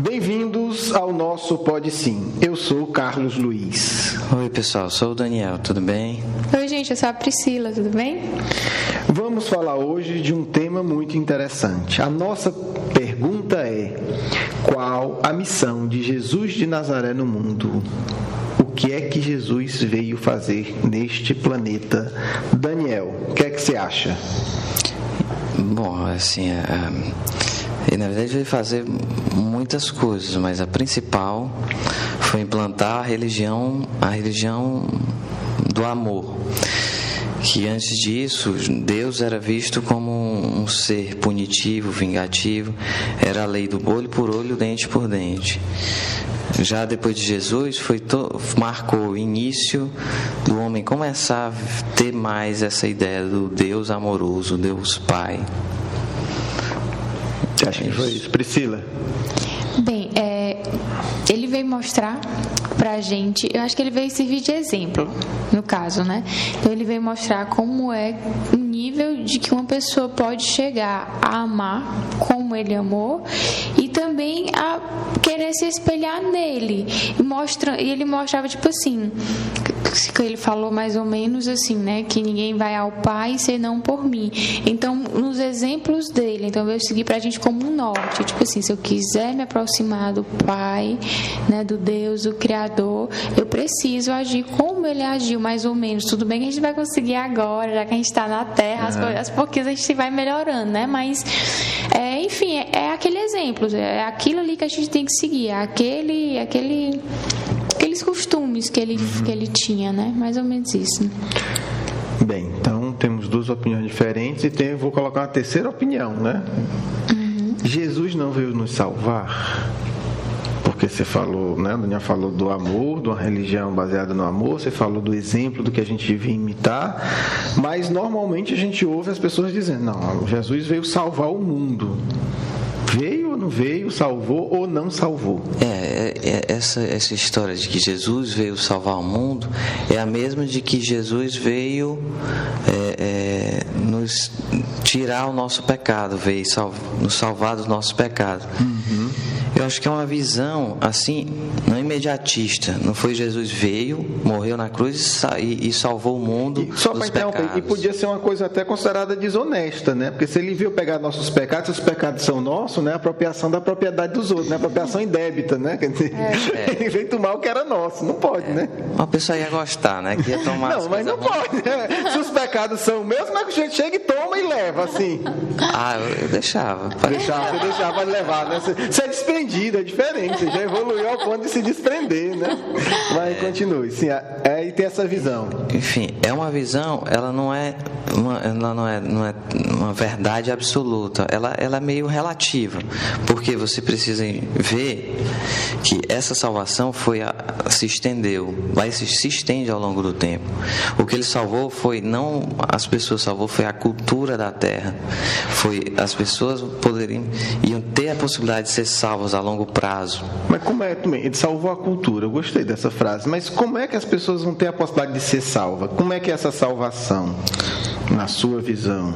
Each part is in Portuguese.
Bem-vindos ao nosso Pode Sim. Eu sou o Carlos Luiz. Oi, pessoal, sou o Daniel, tudo bem? Oi, gente, eu sou a Priscila, tudo bem? Vamos falar hoje de um tema muito interessante. A nossa pergunta é: qual a missão de Jesus de Nazaré no mundo? O que é que Jesus veio fazer neste planeta? Daniel, o que é que você acha? Bom, assim, ele na verdade veio fazer muitas coisas, mas a principal foi implantar a religião do amor. Que antes disso, Deus era visto como um ser punitivo, vingativo, era a lei do olho por olho, dente por dente. Já depois de Jesus, marcou o início do homem começar a ter mais essa ideia do Deus amoroso, Deus Pai. Acho que foi isso. Priscila? Bem, ele veio mostrar pra gente, eu acho que ele veio servir de exemplo, no caso, né? Então ele veio mostrar como é o nível de que uma pessoa pode chegar a amar como ele amou e também a querer se espelhar nele. E ele mostrava, tipo assim, que ele falou mais ou menos assim, né? Que ninguém vai ao Pai senão por mim. Então, nos exemplos dele, então veio seguir pra gente como um norte. Tipo assim, se eu quiser me aproximar do Pai, né? Do Deus, do Criador, eu preciso agir como ele agiu, mais ou menos. Tudo bem que a gente vai conseguir agora, já que a gente está na Terra, as pouquinhas a gente vai melhorando, né? Mas, enfim, é aquele exemplo, é aquilo ali que a gente tem que seguir, é aqueles costumes que ele tinha, né? Mais ou menos isso. Bem, então temos duas opiniões diferentes e vou colocar uma terceira opinião, né? Jesus não veio nos salvar. Porque você falou, né? O Daniel falou do amor, de uma religião baseada no amor, você falou do exemplo do que a gente devia imitar, mas normalmente a gente ouve as pessoas dizendo: não, Jesus veio salvar o mundo. Veio ou não veio, salvou ou não salvou? Essa história de que Jesus veio salvar o mundo é a mesma de que Jesus veio nos tirar o nosso pecado, veio nos salvar dos nossos pecados. Eu acho que é uma visão assim, não imediatista. Não foi Jesus veio, morreu na cruz e salvou o mundo dos pecados. E podia ser uma coisa até considerada desonesta, né? Porque se ele veio pegar nossos pecados, se os pecados são nossos, né? Apropriação da propriedade dos outros, né? Apropriação indébita, né? Quer dizer, ele veio tomar o que era nosso. Não pode, né? Uma pessoa ia gostar, né? Que ia tomar. Não, mas não pode, né? Se os pecados são meus, como é que a gente chega e toma e leva, assim? Eu deixava. Você deixava de levar, né? Você é desprendido, é diferente. Você já evoluiu ao ponto de se desprender, né? Mas continue. Sim, aí tem essa visão. Enfim, é uma visão, ela não é uma verdade absoluta. Ela é meio relativa, porque você precisa ver que essa salvação se estendeu, se estende ao longo do tempo. O que ele salvou foi não as pessoas, foi a cultura da terra. Foi as pessoas iam ter a possibilidade de ser salvas a longo prazo. Mas como é também? Ele salvou a cultura. Eu gostei dessa frase. Mas como é que as pessoas vão ter a possibilidade de ser salvas? Como é que é essa salvação, na sua visão?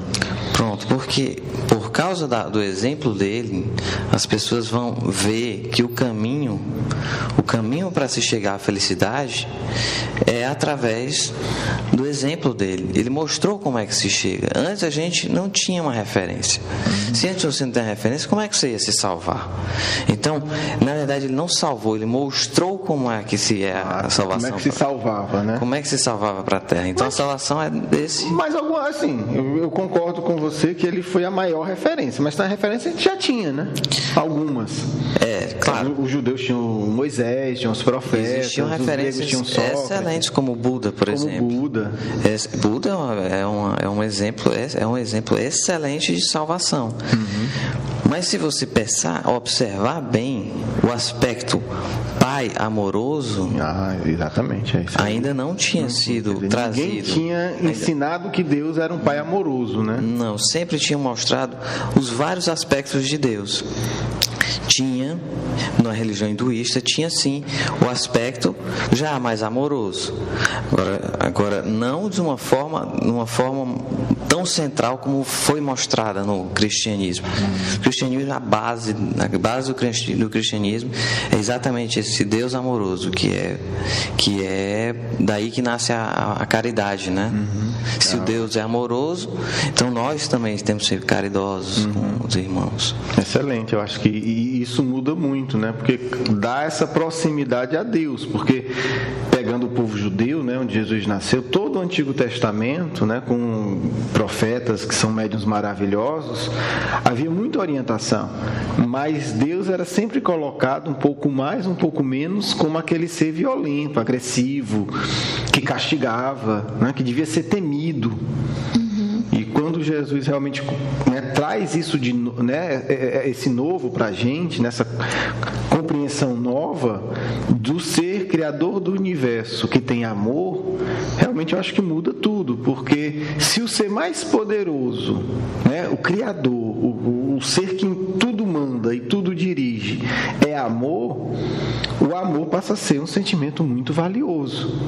Pronto, porque por causa do exemplo dele, as pessoas vão ver que o caminho para se chegar à felicidade é através do exemplo dele. Ele mostrou como é que se chega. Antes a gente não tinha uma referência. Se antes você não tem referência, como é que você ia se salvar? Então, na verdade, ele não salvou, ele mostrou como é que a salvação. Como é que se salvava, né? Como é que se salvava para a terra. Então, a salvação é desse. Mas assim, eu concordo com você que ele foi a maior referência, mas a referência a gente já tinha, né? Algumas. Claro. Os judeus tinham Moisés, tinham os profetas. Existiam referências excelentes, como Buda, por exemplo. Buda é um exemplo excelente de salvação. Mas se você observar bem o aspecto pai amoroso, exatamente, ainda não tinha sido trazido. Ninguém tinha ensinado que Deus era um pai amoroso, né? Não, sempre tinha mostrado os vários aspectos de Deus. Tinha, na religião hinduísta, tinha sim o aspecto já mais amoroso, Agora não de uma forma tão central como foi mostrada no cristianismo. O cristianismo, a base do cristianismo é exatamente esse Deus amoroso, que é daí que nasce a caridade, né? Se o Deus é amoroso, então nós também temos que ser caridosos com os irmãos. Excelente, eu acho que isso muda muito, né? Porque dá essa proximidade a Deus, porque pegando o povo judeu, né, onde Jesus nasceu, todo o Antigo Testamento, né, com profetas que são médiuns maravilhosos, havia muita orientação, mas Deus era sempre colocado um pouco mais, um pouco menos, como aquele ser violento, agressivo, que castigava, né, que devia ser temido. E quando Jesus realmente, né, traz isso esse novo para a gente, nessa compreensão nova do ser criador do universo, que tem amor, realmente eu acho que muda tudo, porque se o ser mais poderoso, né, o criador, o ser que tudo manda e tudo dirige, é amor, o amor passa a ser um sentimento muito valioso.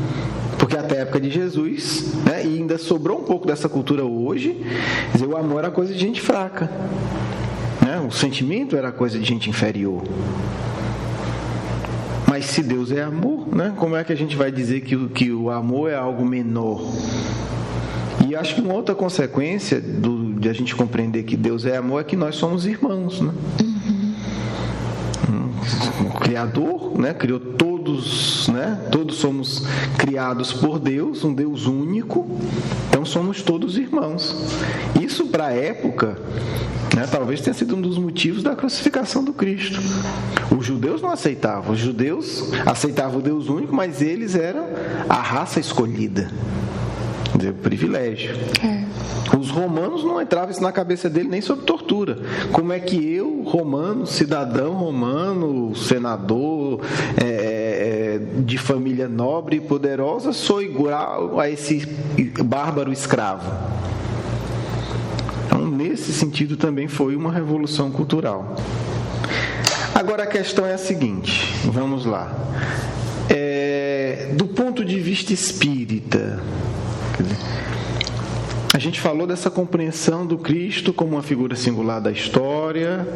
Porque até a época de Jesus, né, e ainda sobrou um pouco dessa cultura hoje, quer dizer, o amor era coisa de gente fraca, né? O sentimento era coisa de gente inferior. Mas se Deus é amor, né, como é que a gente vai dizer que o amor é algo menor? E acho que uma outra consequência de a gente compreender que Deus é amor é que nós somos irmãos, né? O Criador, né, criou todos, né? Todos somos criados por Deus, um Deus único, então somos todos irmãos. Isso para a época, né, talvez tenha sido um dos motivos da crucificação do Cristo. Os judeus não aceitavam, os judeus aceitavam o Deus único, mas eles eram a raça escolhida, quer dizer, o privilégio. Os romanos não entrava isso na cabeça dele nem sob tortura. Como é que eu, romano, cidadão romano, senador, de família nobre e poderosa, sou igual a esse bárbaro escravo? Então, nesse sentido também foi uma revolução cultural. Agora a questão é a seguinte, vamos lá. Do ponto de vista espírita, quer dizer, a gente falou dessa compreensão do Cristo como uma figura singular da história,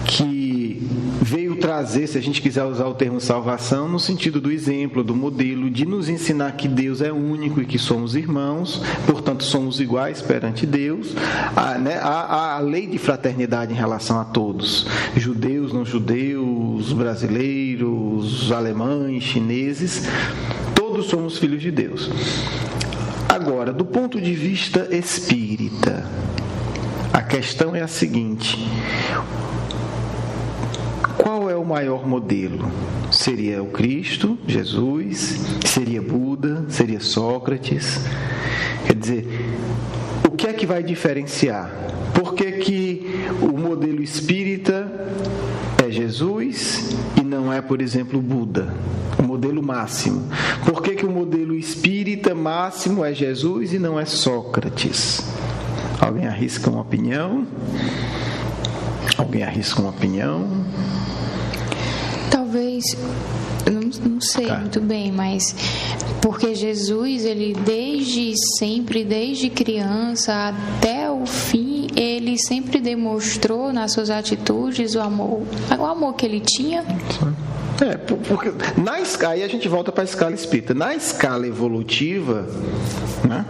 que veio trazer, se a gente quiser usar o termo salvação, no sentido do exemplo, do modelo, de nos ensinar que Deus é único e que somos irmãos, portanto somos iguais perante Deus. A lei de fraternidade em relação a todos, judeus, não judeus, brasileiros, alemães, chineses, todos somos filhos de Deus. Agora, do ponto de vista espírita, a questão é a seguinte: qual é o maior modelo? Seria o Cristo, Jesus? Seria Buda? Seria Sócrates? Quer dizer, o que é que vai diferenciar? Por que o modelo espírita é Jesus e não é, por exemplo, Buda? O modelo máximo. Por que o modelo espírita máximo é Jesus e não é Sócrates? Alguém arrisca uma opinião? Talvez, não sei muito bem, mas porque Jesus, ele desde sempre, desde criança até o fim, ele sempre demonstrou nas suas atitudes o amor que ele tinha. Porque aí a gente volta para a escala espírita. Na escala evolutiva, né,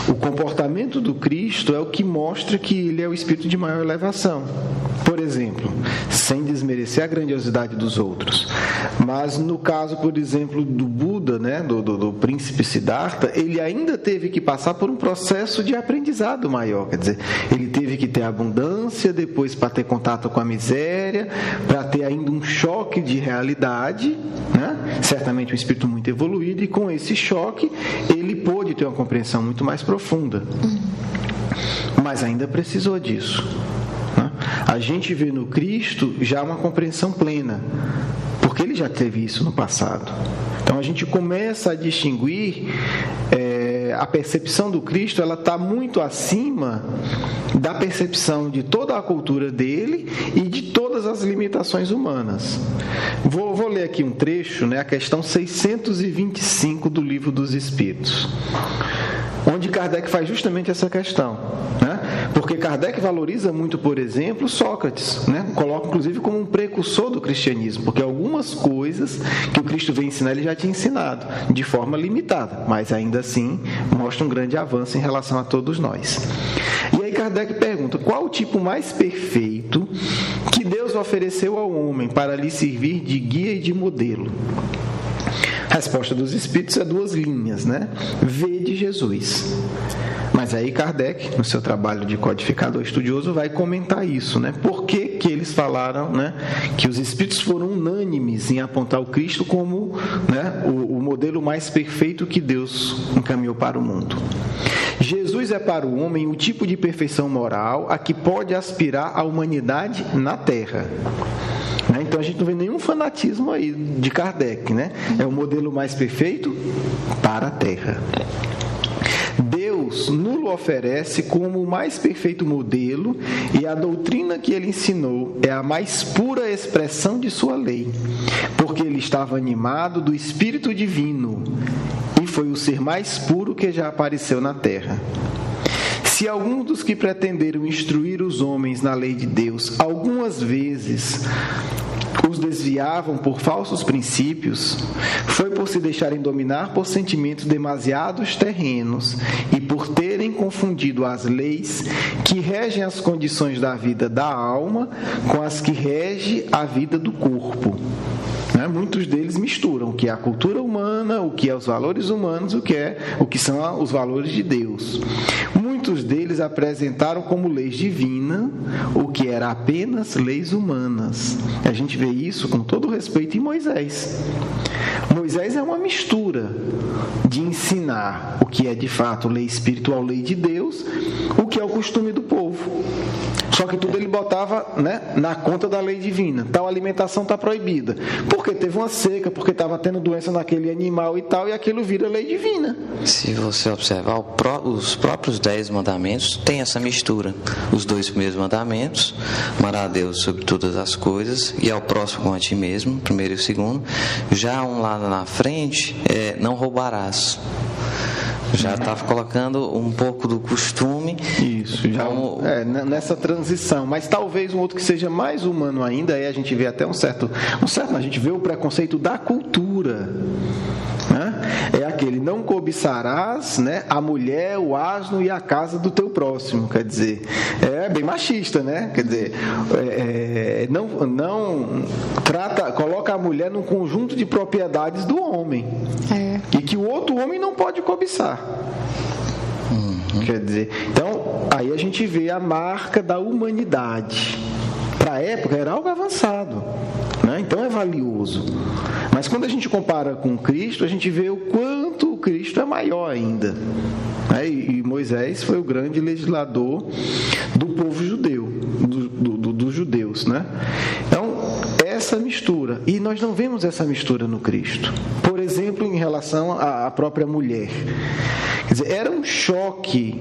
o comportamento do Cristo é o que mostra que ele é o espírito de maior elevação. Por exemplo, sem desmerecer a grandiosidade dos outros, mas no caso, por exemplo, do Buda, né, do príncipe Siddhartha, ele ainda teve que passar por um processo de aprendizado maior. Quer dizer, ele teve que ter abundância, depois para ter contato com a miséria, para ter ainda um choque de realidade, né? Certamente um espírito muito evoluído, e com esse choque ele pôde ter uma compreensão muito mais profunda, mas ainda precisou disso. A gente vê no Cristo já uma compreensão plena, porque ele já teve isso no passado. Então a gente começa a distinguir a percepção do Cristo, ela está muito acima da percepção de toda a cultura dele e de todas as limitações humanas. Vou ler aqui um trecho, né, a questão 625 do Livro dos Espíritos, onde Kardec faz justamente essa questão, né? Porque Kardec valoriza muito, por exemplo, Sócrates, né? Coloca inclusive como um precursor do cristianismo, porque algumas coisas que o Cristo veio ensinar, ele já tinha ensinado, de forma limitada, mas ainda assim mostra um grande avanço em relação a todos nós. E aí Kardec pergunta, qual o tipo mais perfeito que Deus ofereceu ao homem para lhe servir de guia e de modelo? A resposta dos Espíritos é 2 linhas, né? Vede Jesus. Mas aí Kardec, no seu trabalho de codificador estudioso, vai comentar isso, né? Por que eles falaram, né, que os Espíritos foram unânimes em apontar o Cristo como, né, o modelo mais perfeito que Deus encaminhou para o mundo. Jesus é para o homem o tipo de perfeição moral a que pode aspirar a humanidade na Terra. Então a gente não vê nenhum fanatismo aí de Kardec, né? É o modelo mais perfeito para a Terra. Deus nulo oferece como o mais perfeito modelo, e a doutrina que ele ensinou é a mais pura expressão de sua lei, porque ele estava animado do Espírito Divino e foi o ser mais puro que já apareceu na terra. Se alguns dos que pretenderam instruir os homens na lei de Deus algumas vezes os desviavam por falsos princípios, foi por se deixarem dominar por sentimentos demasiados terrenos e por terem confundido as leis que regem as condições da vida da alma com as que rege a vida do corpo. Muitos deles misturam o que é a cultura humana, o que é os valores humanos, o que são os valores de Deus. Muitos deles apresentaram como leis divinas o que era apenas leis humanas. A gente vê isso com todo respeito em Moisés. Moisés é uma mistura de ensinar o que é de fato lei espiritual, lei de Deus, o que é o costume do povo. Só que tudo ele botava, né, na conta da lei divina. Tal alimentação está proibida. Porque teve uma seca, porque estava tendo doença naquele animal e tal, e aquilo vira lei divina. Se você observar, os próprios 10 mandamentos têm essa mistura. Os 2 primeiros mandamentos, amar a Deus sobre todas as coisas e ao próximo como a ti mesmo, primeiro e o segundo. Já um lá na frente, não roubarás. Já estava colocando um pouco do costume. Isso, já nessa transição. Mas talvez um outro que seja mais humano ainda, aí a gente vê até a gente vê o preconceito da cultura. Né? É aquele, não cobiçarás, né, a mulher, o asno e a casa do teu próximo. Quer dizer, é bem machista, né? Quer dizer, coloca a mulher num conjunto de propriedades do homem. E que o outro homem não pode cobiçar. Quer dizer, então, aí a gente vê a marca da humanidade. Para a época era algo avançado, né? Então é valioso. Mas quando a gente compara com Cristo, a gente vê o quanto o Cristo é maior ainda. E Moisés foi o grande legislador do povo judeu, dos judeus, né? Então, essa mistura, e nós não vemos essa mistura no Cristo. Por exemplo, em relação à própria mulher. Quer dizer, era um choque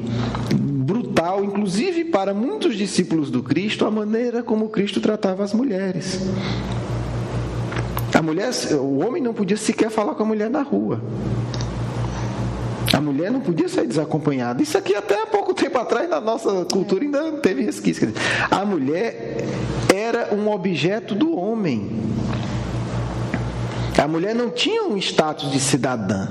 brutal, inclusive para muitos discípulos do Cristo, a maneira como o Cristo tratava as mulheres. O homem não podia sequer falar com a mulher na rua. A mulher não podia sair desacompanhada. Isso aqui até há pouco tempo atrás, na nossa cultura, ainda teve resquício. A mulher era um objeto do homem. A mulher não tinha um status de cidadã.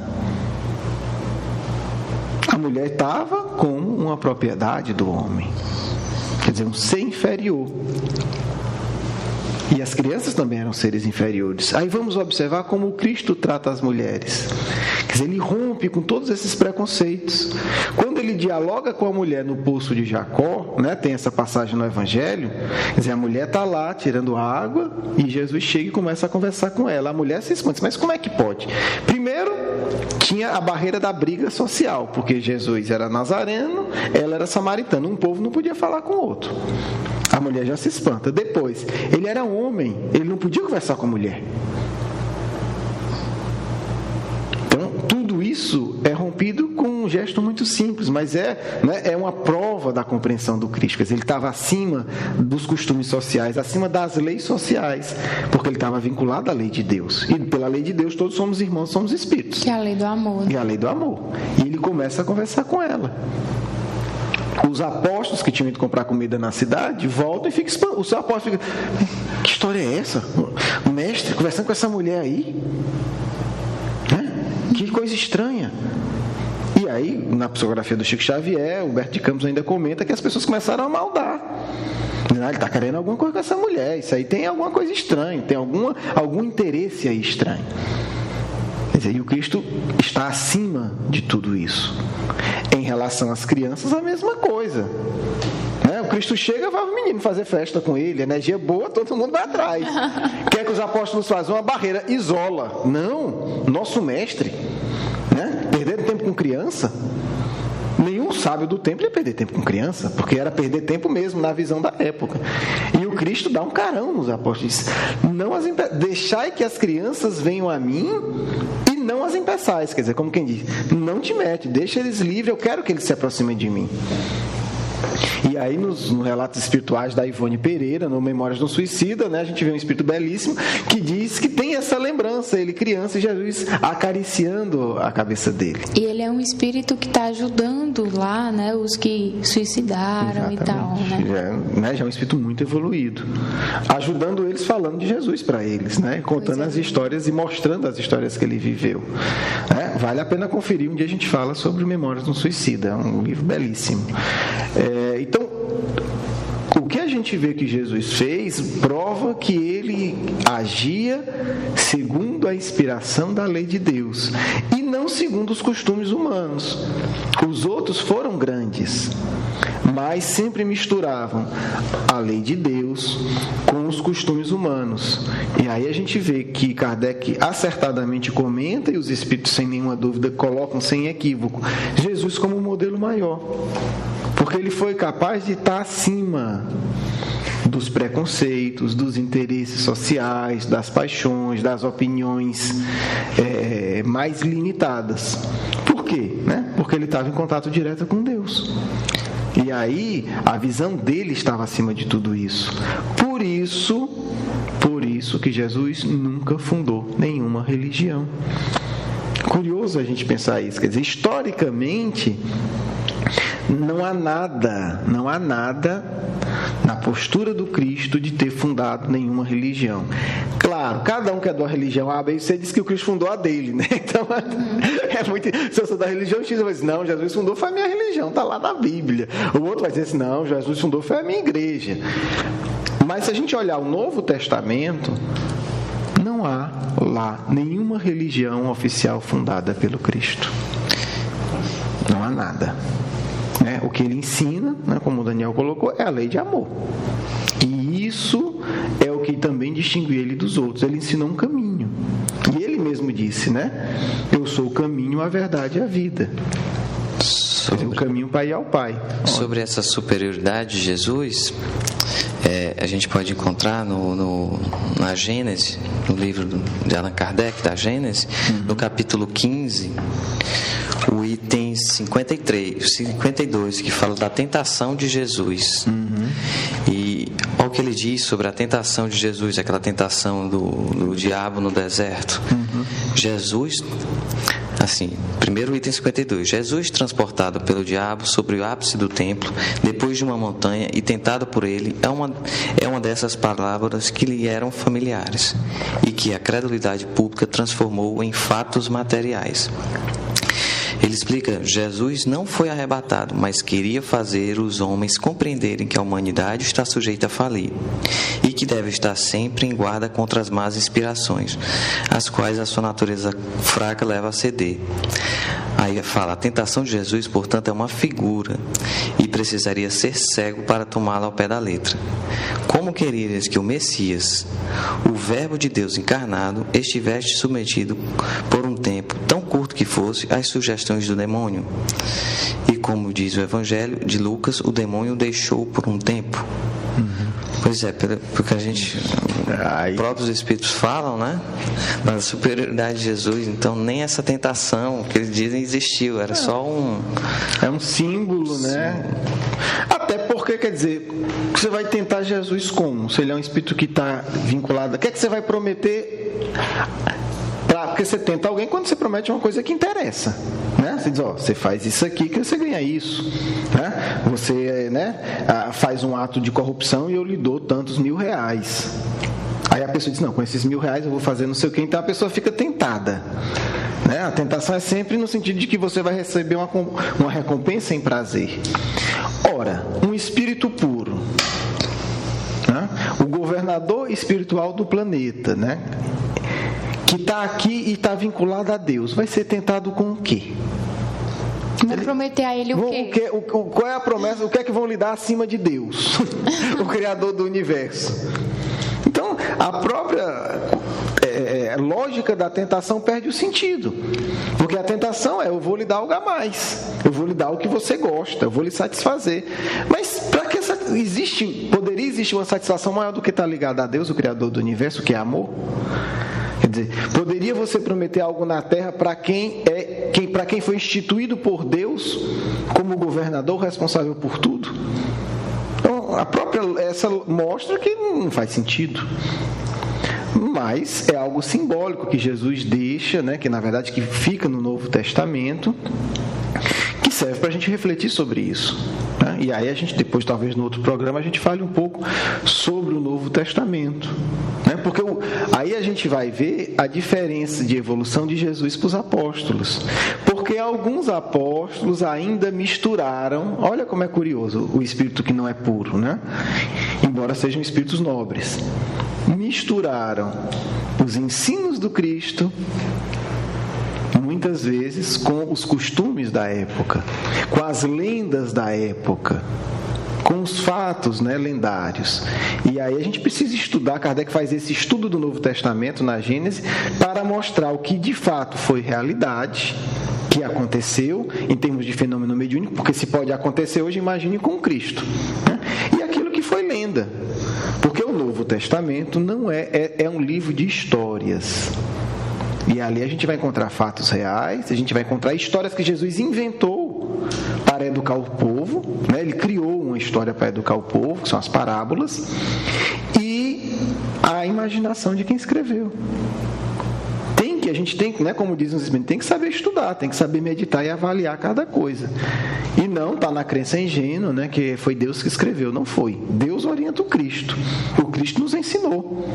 A mulher estava com uma propriedade do homem. Quer dizer, um ser inferior. E as crianças também eram seres inferiores. Aí vamos observar como o Cristo trata as mulheres. Quer dizer, ele rompe com todos esses preconceitos. Quando ele dialoga com a mulher no poço de Jacó, né, tem essa passagem no Evangelho, quer dizer, a mulher está lá tirando água e Jesus chega e começa a conversar com ela. A mulher se esconde, mas como é que pode? Primeiro, tinha a barreira da briga social, porque Jesus era nazareno, ela era samaritana. Um povo não podia falar com o outro. A mulher já se espanta. Depois, ele era homem, ele não podia conversar com a mulher. Então, tudo isso é rompido com gesto muito simples, mas é uma prova da compreensão do Cristo. Quer dizer, ele estava acima dos costumes sociais, acima das leis sociais, porque ele estava vinculado à lei de Deus. E pela lei de Deus todos somos irmãos, somos espíritos. Que é a lei do amor. E a lei do amor. E ele começa a conversar com ela. Os apóstolos que tinham ido comprar comida na cidade voltam e ficam espantados. Os apóstolos ficam: que história é essa? O mestre conversando com essa mulher aí? Que coisa estranha. E aí, na psicografia do Chico Xavier, o Humberto de Campos ainda comenta que as pessoas começaram a maldar. Ele está querendo alguma coisa com essa mulher. Isso aí tem alguma coisa estranha, tem algum interesse aí estranho. Quer dizer, e o Cristo está acima de tudo isso. Em relação às crianças, a mesma coisa. O Cristo chega, vai o menino fazer festa com ele, energia boa, todo mundo vai atrás. Quer que os apóstolos façam uma barreira, isola. Não, nosso mestre, perder tempo com criança. Nenhum sábio do templo ia perder tempo com criança, porque era perder tempo mesmo na visão da época. E o Cristo dá um carão nos apóstolos. Deixai que as crianças venham a mim e não as impeçais. Quer dizer, como quem diz, não te mete, deixa eles livres, eu quero que eles se aproximem de mim. E aí nos relatos espirituais da Ivone Pereira, no Memórias do Suicida, a gente vê um espírito belíssimo que diz que tem essa lembrança, ele criança e Jesus acariciando a cabeça dele. E ele é um espírito que está ajudando lá, os que suicidaram. Exatamente. E tal, Já é um espírito muito evoluído, ajudando eles, falando de Jesus para eles, contando as histórias e mostrando as histórias que ele viveu. Vale a pena conferir, um dia a gente fala sobre Memórias do Suicida, é um livro belíssimo. Então, o que a gente vê que Jesus fez prova que ele agia segundo a inspiração da lei de Deus e não segundo os costumes humanos. Os outros foram grandes, mas sempre misturavam a lei de Deus com os costumes humanos. E aí a gente vê que Kardec acertadamente comenta, e os espíritos sem nenhuma dúvida colocam sem equívoco Jesus como um modelo maior, porque ele foi capaz de estar acima dos preconceitos, dos interesses sociais, das paixões, das opiniões mais limitadas. Por quê? Porque ele estava em contato direto com Deus. E aí a visão dele estava acima de tudo isso. Por isso que Jesus nunca fundou nenhuma religião. Curioso a gente pensar isso. Quer dizer, historicamente, não há nada na postura do Cristo de ter fundado nenhuma religião. Claro, cada um que é da religião A, B e C diz que o Cristo fundou a dele, Então, é muito... Se eu sou da religião X, eu vou dizer, não, Jesus fundou foi a minha religião, está lá na Bíblia. O outro vai dizer assim, não, Jesus fundou foi a minha igreja. Mas se a gente olhar o Novo Testamento, não há lá nenhuma religião oficial fundada pelo Cristo. Não há nada. O que ele ensina, como o Daniel colocou, é a lei de amor. E isso é o que também distingue ele dos outros. Ele ensinou um caminho. E ele mesmo disse, eu sou o caminho, a verdade e a vida. O caminho para ir ao Pai. Sobre essa superioridade de Jesus, a gente pode encontrar na Gênesis, no livro de Allan Kardec, da Gênesis, no capítulo 15, o item 52, que fala da tentação de Jesus. E olha o que ele diz sobre a tentação de Jesus, aquela tentação do diabo no deserto. Jesus, assim, primeiro item 52, Jesus transportado pelo diabo sobre o ápice do templo, depois de uma montanha e tentado por ele, é uma dessas palavras que lhe eram familiares e que a credulidade pública transformou em fatos materiais. Ele explica, Jesus não foi arrebatado, mas queria fazer os homens compreenderem que a humanidade está sujeita a falir e que deve estar sempre em guarda contra as más inspirações, as quais a sua natureza fraca leva a ceder. Aí fala, a tentação de Jesus, portanto, é uma figura e precisaria ser cego para tomá-la ao pé da letra. Como querias que o Messias, o Verbo de Deus encarnado, estivesse submetido por um tempo tão curto que fosse às sugestões do demônio? E como diz o Evangelho de Lucas, o demônio o deixou por um tempo. Pois é, porque a gente, os próprios Espíritos falam, né, da superioridade de Jesus, então nem essa tentação que eles dizem existiu, era só É um símbolo, né? Até porque, quer dizer, você vai tentar Jesus como? Se ele é um Espírito que está vinculado, o que é que você vai prometer? Porque você tenta alguém quando você promete uma coisa que interessa, né? Você diz, você faz isso aqui que você ganha isso, né? Você, né, faz um ato de corrupção e eu lhe dou tantos R$1.000. Aí a pessoa diz, não, com esses R$1.000 eu vou fazer não sei o que, então a pessoa fica tentada, né? A tentação é sempre no sentido de que você vai receber uma recompensa em prazer. Ora, um espírito puro, né? O governador espiritual do planeta, né, que está aqui e está vinculado a Deus, vai ser tentado com o quê? Vão prometer a ele o quê? Qual é a promessa? O que é que vão lhe dar acima de Deus? O Criador do universo. Então, a própria lógica da tentação perde o sentido. Porque a tentação eu vou lhe dar algo a mais. Eu vou lhe dar o que você gosta. Eu vou lhe satisfazer. Mas para que poderia existir uma satisfação maior do que estar ligada a Deus, o Criador do universo, que é amor? Quer dizer, poderia você prometer algo na terra para quem foi instituído por Deus como governador responsável por tudo? Então, essa mostra que não faz sentido. Mas é algo simbólico que Jesus deixa, né, que na verdade que fica no Novo Testamento, que serve para a gente refletir sobre isso, né? E aí a gente depois, talvez no outro programa, a gente fale um pouco sobre o Novo Testamento, né? Porque aí a gente vai ver a diferença de evolução de Jesus para os apóstolos, porque alguns apóstolos ainda misturaram, olha como é curioso, o espírito que não é puro, né? Embora sejam espíritos nobres, misturaram os ensinos do Cristo muitas vezes com os costumes da época, com as lendas da época, com os fatos, né, lendários. E aí a gente precisa estudar, Kardec faz esse estudo do Novo Testamento na Gênesis para mostrar o que de fato foi realidade, que aconteceu em termos de fenômeno mediúnico, porque se pode acontecer hoje, imagine com Cristo, né? E aquilo que foi lenda, porque o Novo Testamento não é um livro de histórias. E ali a gente vai encontrar fatos reais, a gente vai encontrar histórias que Jesus inventou para educar o povo, né? Ele criou uma história para educar o povo, que são as parábolas, e a imaginação de quem escreveu. A gente tem, né, como dizem os espíritos, tem que saber estudar, tem que saber meditar e avaliar cada coisa. E não está na crença ingênua, né, que foi Deus que escreveu. Não foi. Deus orienta o Cristo. O Cristo nos ensinou.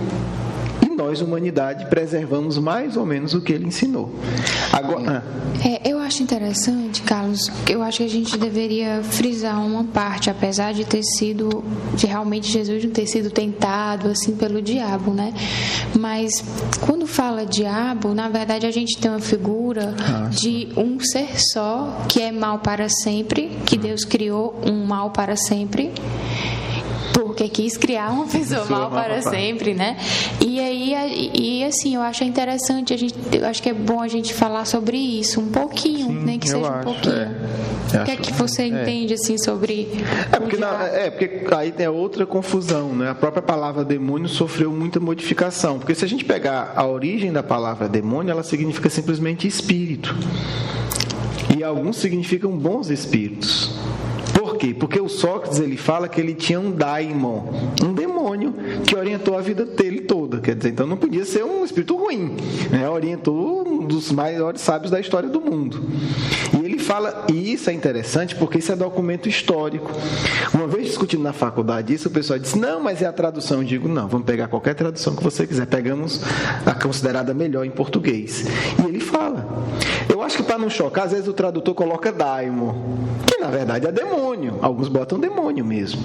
E nós, humanidade, preservamos mais ou menos o que ele ensinou. Agora, eu acho interessante, Carlos, eu acho que a gente deveria frisar uma parte, apesar de realmente Jesus não ter sido tentado assim pelo diabo, né? Mas quando fala diabo, na verdade a gente tem uma figura de um ser só, que é mal para sempre, que Deus criou um mal para sempre, porque quis criar uma pessoa mal para sempre, né? E aí, assim, eu acho interessante, eu acho que é bom a gente falar sobre isso um pouquinho, nem que seja um pouquinho. O que é que você entende, assim, sobre... Porque aí tem outra confusão, né? A própria palavra demônio sofreu muita modificação, porque se a gente pegar a origem da palavra demônio, ela significa simplesmente espírito. E alguns significam bons espíritos. Por quê? Porque o Sócrates, ele fala que ele tinha um daimon, um demônio que orientou a vida dele toda. Quer dizer, então não podia ser um espírito ruim, né? Orientou um dos maiores sábios da história do mundo. E ele fala, e isso é interessante porque isso é documento histórico. Uma vez discutindo na faculdade isso, o pessoal disse, não, mas é a tradução. Eu digo, não, vamos pegar qualquer tradução que você quiser. Pegamos a considerada melhor em português. E ele fala. Eu acho que para não chocar, às vezes o tradutor coloca daimon, que na verdade é demônio. Alguns botam demônio mesmo.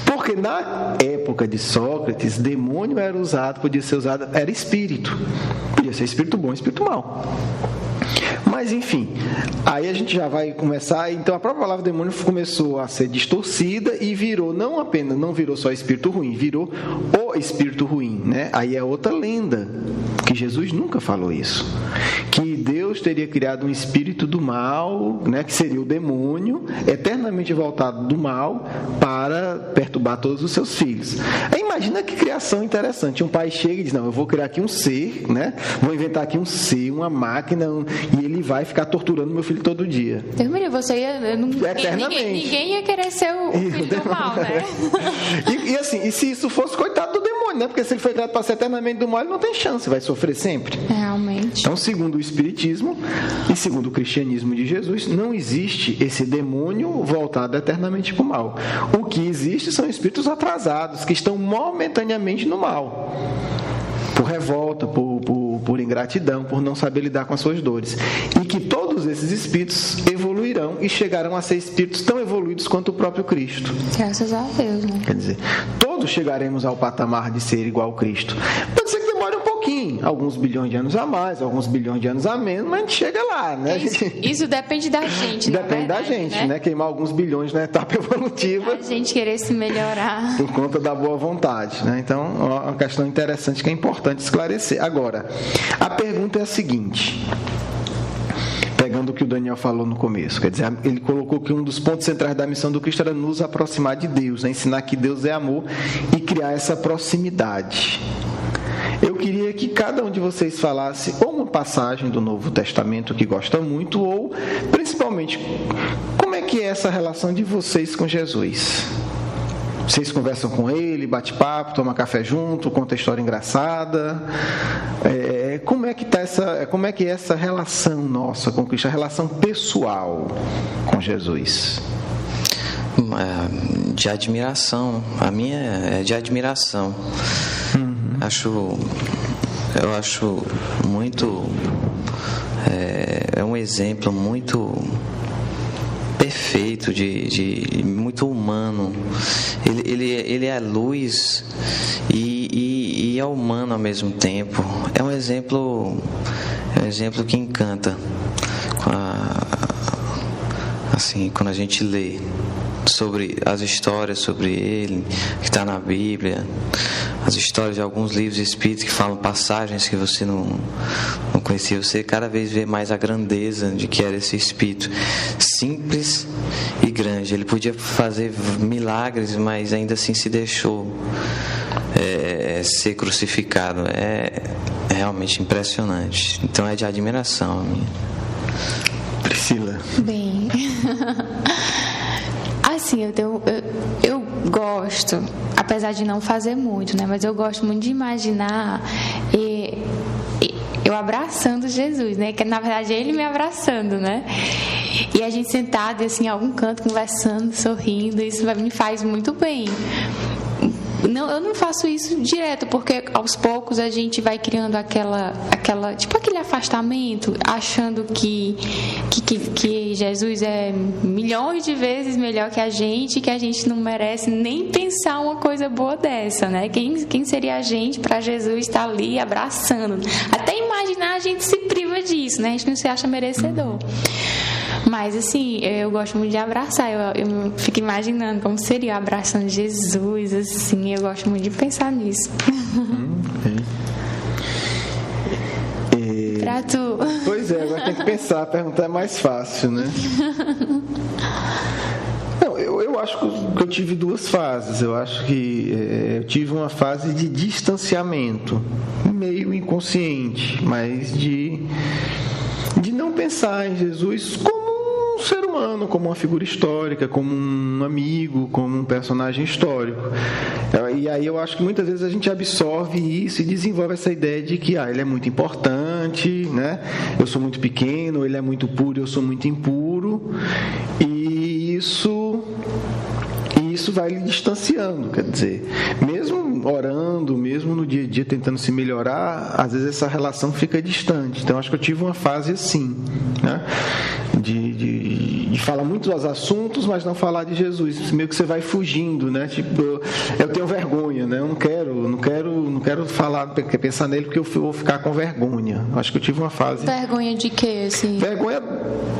Porque na época de Sócrates, demônio era usado, podia ser usado, era espírito. Podia ser espírito bom, espírito mau. Mas enfim, aí a gente já vai começar. Então a própria palavra demônio começou a ser distorcida e virou, não virou só espírito ruim, virou o espírito ruim, né? Aí é outra lenda, que Jesus nunca falou isso, que Deus teria criado um espírito do mal, né, que seria o demônio, eternamente voltado do mal para perturbar todos os seus filhos. Aí imagina que criação interessante. Um pai chega e diz: não, eu vou criar aqui um ser, né? Vou inventar aqui um ser, uma máquina, e ele vai ficar torturando meu filho todo dia. Deus me livre, você ia... Eternamente. Ninguém ia querer ser o filho do mal, né? E assim, e se isso fosse, coitado do demônio, né? Porque se ele foi criado para ser eternamente do mal, ele não tem chance, vai sofrer sempre. Realmente. Então, segundo o Espiritismo e segundo o cristianismo de Jesus, não existe esse demônio voltado eternamente para o mal. O que existe são espíritos atrasados, que estão momentaneamente no mal, por revolta, por ingratidão, por não saber lidar com as suas dores. E que todos esses espíritos evoluirão e chegarão a ser espíritos tão evoluídos quanto o próprio Cristo. Graças a Deus, né? Quer dizer, todos chegaremos ao patamar de ser igual ao Cristo. Pode ser que demore um pouquinho, alguns bilhões de anos a mais, alguns bilhões de anos a menos, mas a gente chega lá, né? Isso depende da gente, depende da gente, né? Queimar alguns bilhões na etapa evolutiva. A gente querer se melhorar. Por conta da boa vontade, né? Então, é uma questão interessante que é importante esclarecer. Agora, a pergunta é a seguinte, pegando o que o Daniel falou no começo, quer dizer, ele colocou que um dos pontos centrais da missão do Cristo era nos aproximar de Deus, né? Ensinar que Deus é amor e criar essa proximidade. Eu queria que cada um de vocês falasse ou uma passagem do Novo Testamento que gosta muito, ou, principalmente, como é que é essa relação de vocês com Jesus? Vocês conversam com ele, bate papo, toma café junto, conta história engraçada. Como é que é essa relação nossa com Cristo, a relação pessoal com Jesus? De admiração. A minha é de admiração. Eu acho muito... É um exemplo muito perfeito, muito humano. Ele é luz e é humano ao mesmo tempo. É um exemplo que encanta. Assim, quando a gente lê sobre as histórias sobre ele, que está na Bíblia, as histórias de alguns livros espíritas que falam passagens que você não conhecia, você cada vez vê mais a grandeza de que era esse espírito, simples e grande. Ele podia fazer milagres, mas ainda assim se deixou ser crucificado. É realmente impressionante. Então é de admiração a minha. Priscila. Bem, assim, eu gosto, apesar de não fazer muito, né? Mas eu gosto muito de imaginar eu abraçando Jesus, né? Que na verdade é ele me abraçando, né? E a gente sentado assim em algum canto conversando, sorrindo, isso me faz muito bem. Não, eu não faço isso direto, porque aos poucos a gente vai criando aquele afastamento, achando que Jesus é milhões de vezes melhor que a gente não merece nem pensar uma coisa boa dessa, né? Quem seria a gente para Jesus estar ali abraçando? Até imaginar a gente se priva disso, né? A gente não se acha merecedor. Mas assim, eu gosto muito de abraçar. Eu fico imaginando como seria abraçando Jesus, assim. Eu gosto muito de pensar nisso. Pra tu. Pois é, agora tem que pensar. A pergunta é mais fácil, né? Não, eu acho que eu tive duas fases. Eu acho que eu tive uma fase de distanciamento, meio inconsciente, mas de não pensar em Jesus como um ser humano, como uma figura histórica, como um amigo, como um personagem histórico. E aí eu acho que muitas vezes a gente absorve isso e desenvolve essa ideia de que ele é muito importante, né? Eu sou muito pequeno, ele é muito puro, eu sou muito impuro, e isso vai lhe distanciando, quer dizer, mesmo orando, mesmo no dia a dia tentando se melhorar, às vezes essa relação fica distante. Então acho que eu tive uma fase assim, né? De falar muito dos assuntos, mas não falar de Jesus. Meio que você vai fugindo, né? Tipo, eu tenho vergonha, né? Eu não não quero pensar nele porque eu vou ficar com vergonha. Acho que eu tive uma fase... Vergonha de quê, assim? Vergonha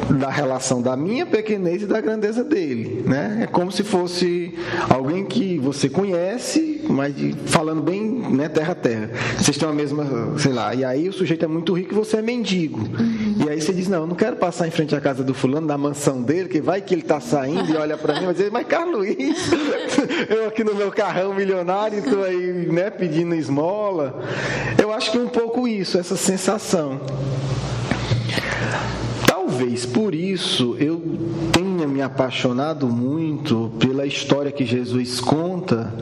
da relação da minha pequenez e da grandeza dele, né? É como se fosse alguém que você conhece, mas falando bem, né, terra a terra. Vocês têm a mesma, sei lá, e aí o sujeito é muito rico e você é mendigo. E aí você diz, não, eu não quero passar em frente à casa do fulano, na mansão dele, que vai que ele está saindo e olha para mim e vai dizer, mas Carlos Luiz, eu aqui no meu carrão milionário, estou aí, né, pedindo esmola. Eu acho que é um pouco isso, essa sensação. Talvez por isso eu tenha me apaixonado muito pela história que Jesus conta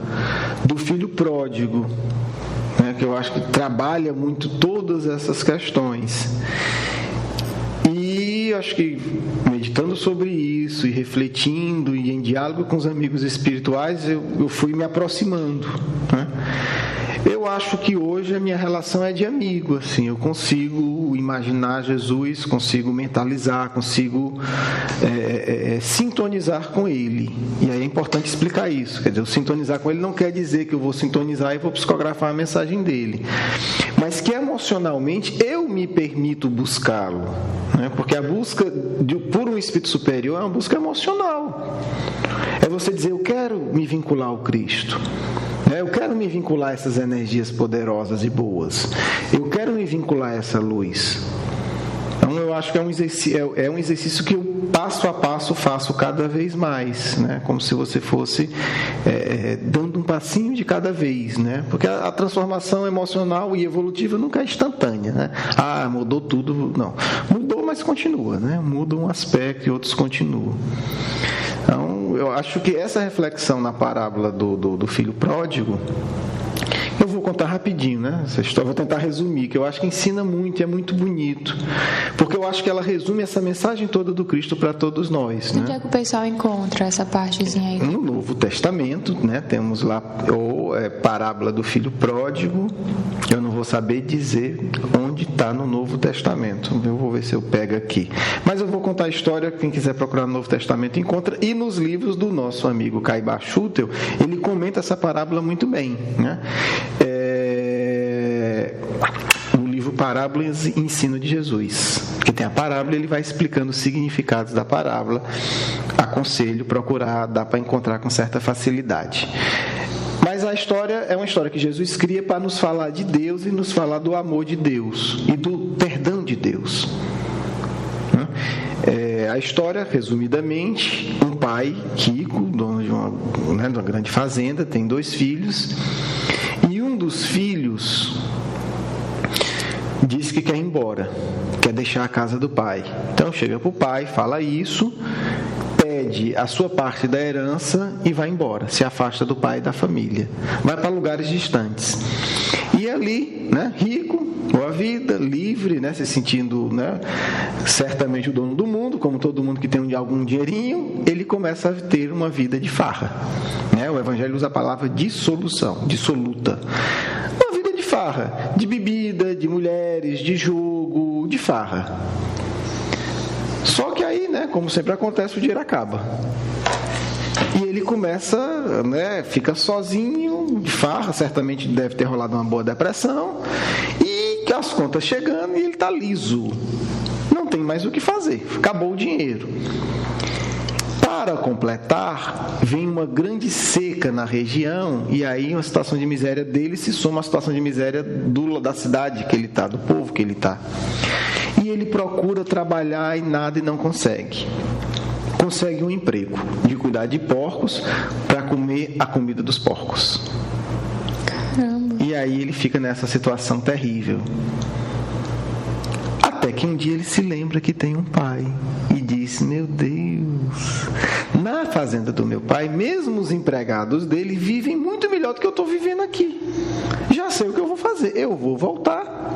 do filho pródigo, né, que eu acho que trabalha muito todas essas questões. E acho que meditando sobre isso e refletindo e em diálogo com os amigos espirituais, eu fui me aproximando, né? Eu acho que hoje a minha relação é de amigo, assim, eu consigo imaginar Jesus, consigo mentalizar, consigo sintonizar com Ele. E aí é importante explicar isso, quer dizer, eu sintonizar com Ele não quer dizer que eu vou sintonizar e vou psicografar a mensagem dele, mas que emocionalmente eu me permito buscá-lo, né? Porque a busca por um espírito superior é uma busca emocional. É você dizer, eu quero me vincular ao Cristo. Eu quero me vincular a essas energias poderosas e boas. Eu quero me vincular a essa luz. Então eu acho que é um exercício que eu passo a passo faço cada vez mais, né? Como se você fosse dando um passinho de cada vez, né? Porque a transformação emocional e evolutiva nunca é instantânea, né? Ah, mudou tudo, não. Mudou, mas continua, né? Muda um aspecto e outros continuam. Então, eu acho que essa reflexão na parábola do filho pródigo, eu vou contar rapidinho, né? Essa história, vou tentar resumir, que eu acho que ensina muito e é muito bonito, porque eu acho que ela resume essa mensagem toda do Cristo para todos nós, né? Onde é que o pessoal encontra essa partezinha aí? No Novo Testamento, né? Temos lá parábola do filho pródigo. Eu não vou saber dizer onde está no Novo Testamento. Eu vou ver se eu pego aqui. Mas eu vou contar a história, quem quiser procurar no Novo Testamento encontra. E nos livros do nosso amigo Caibar Schutel, ele comenta essa parábola muito bem, né? No livro Parábolas e Ensino de Jesus, que tem a parábola, ele vai explicando os significados da parábola. Aconselho procurar, dá para encontrar com certa facilidade. Mas a história é uma história que Jesus cria para nos falar de Deus e nos falar do amor de Deus e do perdão de Deus. A história, resumidamente, um pai rico, dono de uma grande fazenda, tem 2 filhos, e um dos filhos diz que quer ir embora, quer deixar a casa do pai. Então chega para o pai, fala isso, pede a sua parte da herança e vai embora, se afasta do pai e da família, vai para lugares distantes. E ali, né, rico, boa vida, livre, né, se sentindo, né, certamente o dono do mundo, como todo mundo que tem algum dinheirinho, ele começa a ter uma vida de farra, né? O Evangelho usa a palavra dissoluta, uma vida de farra, de bebida, de mulheres, de jogo, de farra. Só que aí, né, como sempre acontece, o dinheiro acaba. E ele começa, né, fica sozinho, de farra, certamente deve ter rolado uma boa depressão, e as contas chegando e ele está liso. Não tem mais o que fazer, acabou o dinheiro. Para completar, vem uma grande seca na região, e aí uma situação de miséria dele se soma à situação de miséria da cidade que ele está, do povo que ele está. E ele procura trabalhar e nada e não consegue. Consegue um emprego de cuidar de porcos para comer a comida dos porcos. Caramba. E aí ele fica nessa situação terrível. Até que um dia ele se lembra que tem um pai e diz, meu Deus, na fazenda do meu pai, mesmo os empregados dele vivem muito melhor do que eu estou vivendo aqui. Já sei o que eu vou fazer, eu vou voltar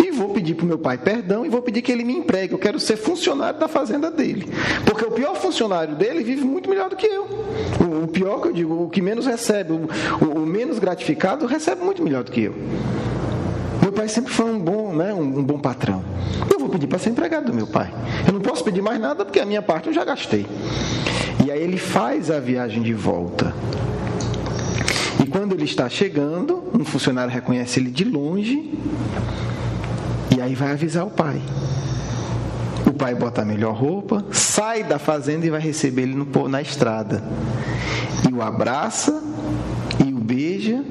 e vou pedir para o meu pai perdão e vou pedir que ele me empregue. Eu quero ser funcionário da fazenda dele, porque o pior funcionário dele vive muito melhor do que eu. O pior, que eu digo, o que menos recebe, o menos gratificado, recebe muito melhor do que eu. Meu pai sempre foi um bom patrão. Eu vou pedir para ser empregado do meu pai. Eu não posso pedir mais nada porque a minha parte eu já gastei. E aí ele faz a viagem de volta. E quando ele está chegando, um funcionário reconhece ele de longe e aí vai avisar o pai. O pai bota a melhor roupa, sai da fazenda e vai receber ele na estrada. E o abraça, e o beija,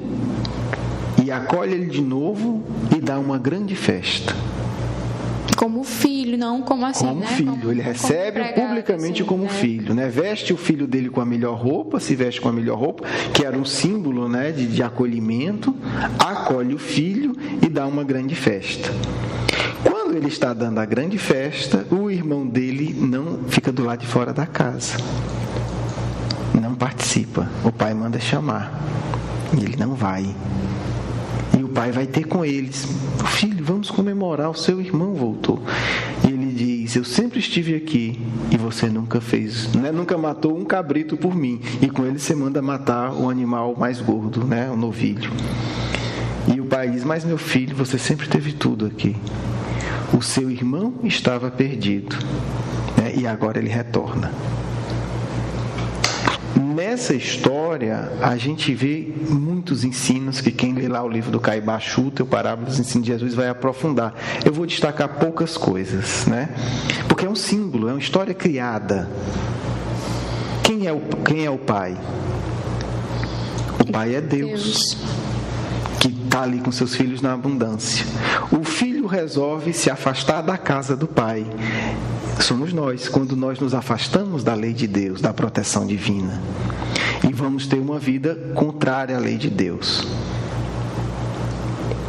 e acolhe ele de novo e dá uma grande festa. Como filho, não como assim, como né? Filho, ele recebe publicamente assim, como filho, né? Veste o filho dele com a melhor roupa, se veste com a melhor roupa, que era um símbolo, né, de acolhimento, acolhe o filho e dá uma grande festa. Quando ele está dando a grande festa, o irmão dele não fica do lado de fora da casa, não participa. O pai manda chamar e ele não vai. E o pai vai ter com eles: filho, vamos comemorar, o seu irmão voltou. E ele diz: eu sempre estive aqui e você nunca fez, né? Nunca matou um cabrito por mim. E com ele você manda matar o animal mais gordo, né? O novilho. E o pai diz: mas meu filho, você sempre teve tudo aqui. O seu irmão estava perdido, né? E agora ele retorna. Nessa história, a gente vê muitos ensinos que quem lê lá o livro do Caibá Schutel, Parábolas do Ensino de Jesus, vai aprofundar. Eu vou destacar poucas coisas, né? Porque é um símbolo, é uma história criada. Quem é o pai? O pai é Deus, que está ali com seus filhos na abundância. O filho resolve se afastar da casa do pai. Somos nós, quando nós nos afastamos da lei de Deus, da proteção divina, e vamos ter uma vida contrária à lei de Deus.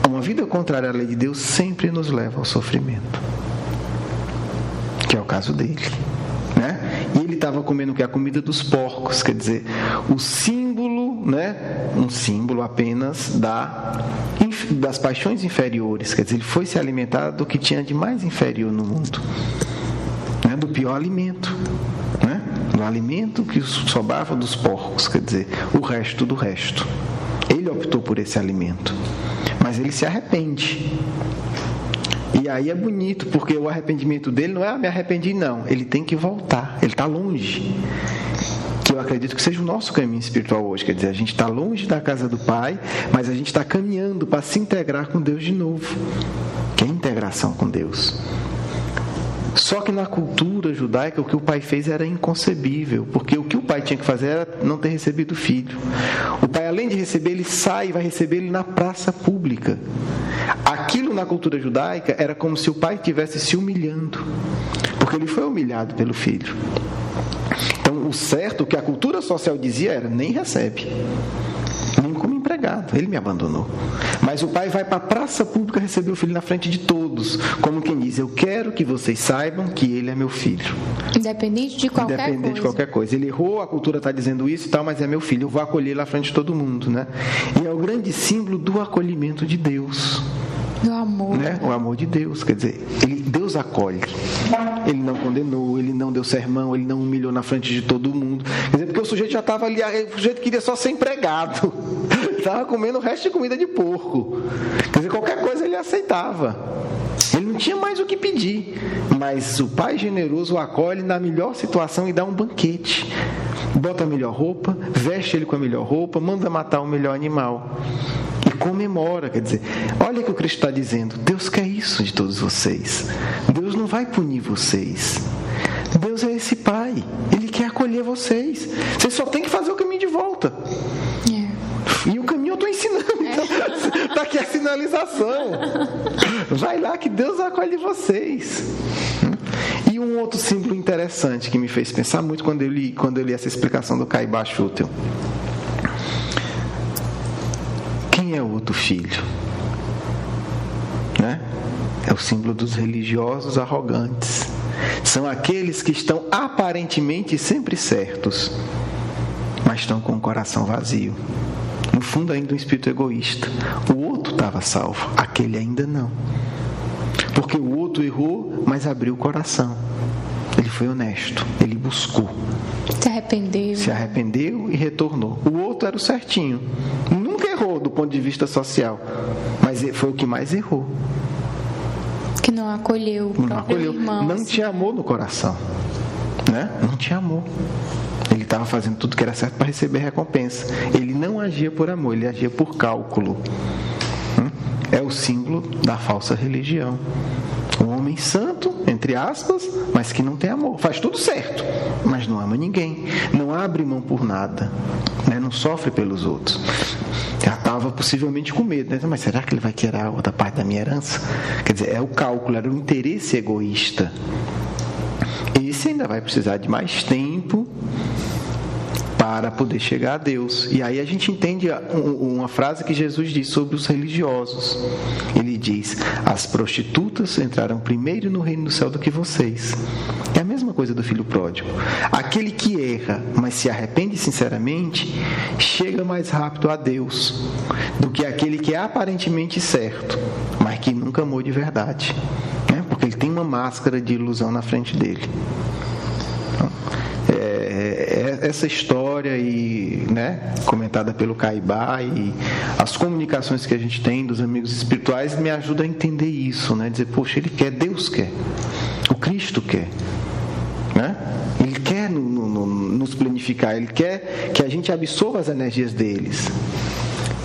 Uma vida contrária à lei de Deus sempre nos leva ao sofrimento, que é o caso dele, né? E ele estava comendo o que? A comida dos porcos, quer dizer, o símbolo, né? Um símbolo apenas das paixões inferiores, quer dizer, ele foi se alimentar do que tinha de mais inferior no mundo, né? Do pior alimento, né? Do alimento que sobrava dos porcos, quer dizer, o resto do resto. Ele optou por esse alimento, mas ele se arrepende. E aí é bonito, porque o arrependimento dele não é: me arrependi, não. Ele tem que voltar, ele está longe. Que eu acredito que seja o nosso caminho espiritual hoje. Quer dizer, a gente está longe da casa do Pai, mas a gente está caminhando para se integrar com Deus de novo, que é a integração com Deus. Só que na cultura judaica o que o pai fez era inconcebível, porque o que o pai tinha que fazer era não ter recebido o filho. O pai, além de receber, ele sai e vai receber ele na praça pública. Aquilo na cultura judaica era como se o pai estivesse se humilhando, porque ele foi humilhado pelo filho. Então, o certo, o que a cultura social dizia era: nem recebe, nem como empregado, ele me abandonou. Mas o pai vai para a praça pública receber o filho na frente de todos, como quem diz: eu quero que vocês saibam que ele é meu filho. Independente de qualquer coisa. Ele errou, a cultura está dizendo isso e tal, mas é meu filho, eu vou acolher ele na frente de todo mundo, né? E é o grande símbolo do acolhimento de Deus. Do amor. Né? O amor de Deus, quer dizer, Deus acolhe. Ele não condenou, ele não deu sermão, ele não humilhou na frente de todo mundo. Quer dizer, porque o sujeito já estava ali, o sujeito queria só ser empregado. Estava comendo o resto de comida de porco. Quer dizer, qualquer coisa ele aceitava. Ele não tinha mais o que pedir. Mas o pai generoso o acolhe na melhor situação e dá um banquete. Bota a melhor roupa, veste ele com a melhor roupa, manda matar o melhor animal. E comemora, quer dizer, olha o que o Cristo está dizendo: Deus quer isso de todos vocês. Deus não vai punir vocês. Deus é esse Pai, Ele quer acolher vocês. Vocês só têm que fazer o caminho de volta. E o caminho eu estou ensinando. Está aqui a sinalização. Vai lá que Deus acolhe vocês. E um outro símbolo interessante que me fez pensar muito quando eu li essa explicação do Caibá Schutel. Quem é o outro filho? Né? É o símbolo dos religiosos arrogantes. São aqueles que estão aparentemente sempre certos, mas estão com o coração vazio. No fundo, ainda um espírito egoísta. O outro estava salvo, aquele ainda não. Porque o outro errou, mas abriu o coração. Ele foi honesto, ele buscou. Se arrependeu e retornou. O outro era o certinho. Nunca errou do ponto de vista social, mas foi o que mais errou. Que não acolheu o próprio irmão. Não tinha amor no coração, né? Não tinha amor. Ele estava fazendo tudo que era certo para receber recompensa. Ele não agia por amor, ele agia por cálculo. É o símbolo da falsa religião. Um homem santo, entre aspas, mas que não tem amor. Faz tudo certo, mas não ama ninguém. Não abre mão por nada, né? Não sofre pelos outros. Já estava possivelmente com medo, né? Mas será que ele vai querer a outra parte da minha herança? Quer dizer, é o cálculo, era o interesse egoísta. Esse ainda vai precisar de mais tempo para poder chegar a Deus. E aí a gente entende uma frase que Jesus diz sobre os religiosos. Ele diz: as prostitutas entrarão primeiro no reino do céu do que vocês. É a mesma coisa do filho pródigo. Aquele que erra, mas se arrepende sinceramente, chega mais rápido a Deus do que aquele que é aparentemente certo, mas que nunca amou de verdade, né? Porque ele tem uma máscara de ilusão na frente dele. Essa história e, né, comentada pelo Caibá e as comunicações que a gente tem dos amigos espirituais me ajuda a entender isso, né? Dizer, poxa, ele quer, Deus quer, o Cristo quer, né? Ele quer nos planificar, ele quer que a gente absorva as energias deles.